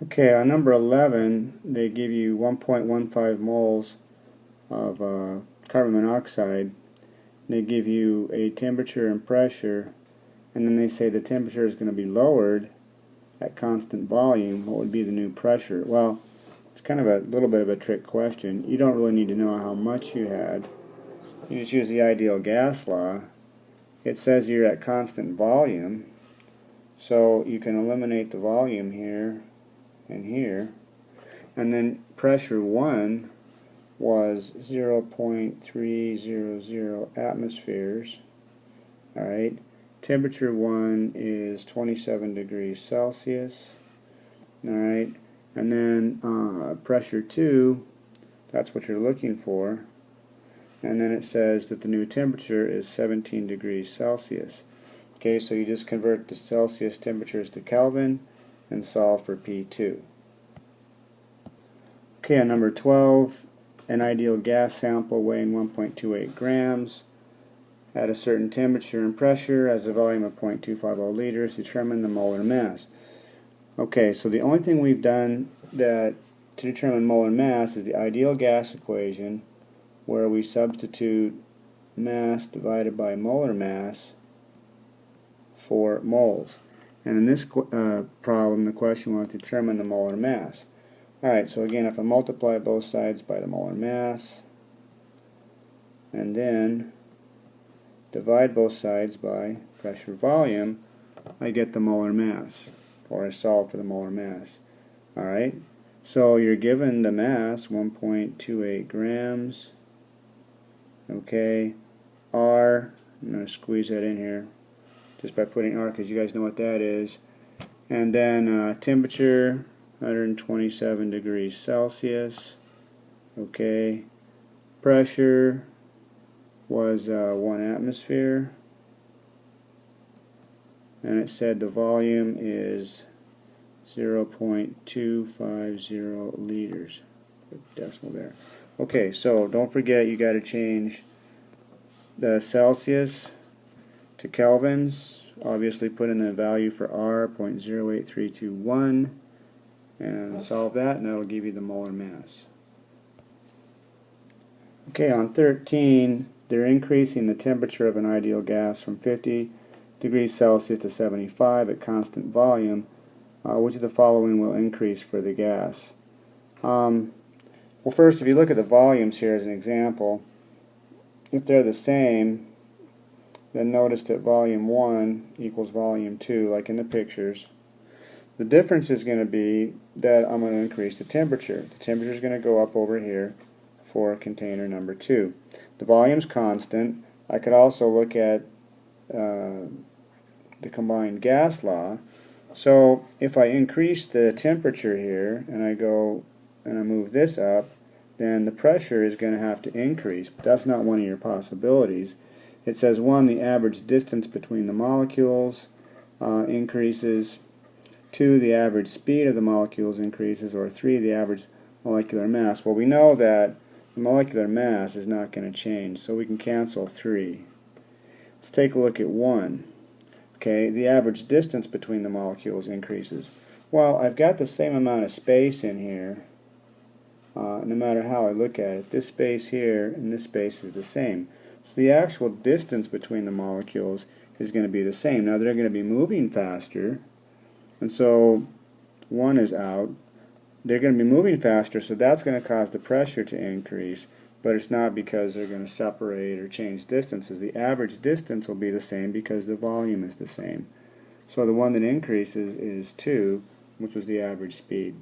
Okay, on number 11, they give you 1.15 moles of carbon monoxide. They give you a temperature and pressure, and then they say the temperature is going to be lowered at constant volume. What would be the new pressure? Well, it's kind of a little bit of a trick question. You don't really need to know how much you had. You just use the ideal gas law. It says you're at constant volume, so you can eliminate the volume here and here, and then pressure 1 was 0.300 atmospheres. Alright, temperature 1 is 27 degrees Celsius. Alright, and then pressure 2, that's what you're looking for, and then it says that the new temperature is 17 degrees Celsius. Okay, so you just convert the Celsius temperatures to Kelvin and solve for P2. Okay, on number 12, an ideal gas sample weighing 1.28 grams at a certain temperature and pressure has a volume of 0.250 liters. Determine the molar mass. Okay, so the only thing we've done to determine molar mass is the ideal gas equation, where we substitute mass divided by molar mass for moles. And in this problem, the question was to determine the molar mass. Alright, so again, if I multiply both sides by the molar mass, and then divide both sides by pressure volume, I get the molar mass, or I solve for the molar mass. Alright, so you're given the mass, 1.28 grams. Okay, R, I'm going to squeeze that in here just by putting R, because you guys know what that is. And then temperature, 127 degrees Celsius. Okay, pressure was 1 atmosphere, and it said the volume is 0.250 liters. Put decimal there. Okay, so don't forget you got to change the Celsius to kelvins. Obviously put in the value for R, 0.08321, and solve that, and that will give you the molar mass. Okay, on 13, they're increasing the temperature of an ideal gas from 50 degrees Celsius to 75 at constant volume. Which of the following will increase for the gas? Well, first, if you look at the volumes here as an example, if they're the same, then notice that volume 1 equals volume 2, like in the pictures. The difference is going to be that I'm going to increase the temperature. The temperature is going to go up over here for container number 2. The volume's constant. I could also look at the combined gas law. So if I increase the temperature here, and I go and I move this up, then the pressure is going to have to increase, but that's not one of your possibilities. It says 1, the average distance between the molecules increases, 2, the average speed of the molecules increases, or 3, the average molecular mass. Well, we know that the molecular mass is not going to change, so we can cancel 3. Let's take a look at 1. Okay, the average distance between the molecules increases. Well, I've got the same amount of space in here, no matter how I look at it. This space here and this space is the same. So the actual distance between the molecules is going to be the same. Now they're going to be moving faster, and so 1 is out. They're going to be moving faster, so that's going to cause the pressure to increase, but it's not because they're going to separate or change distances. The average distance will be the same because the volume is the same. So the one that increases is 2, which was the average speed.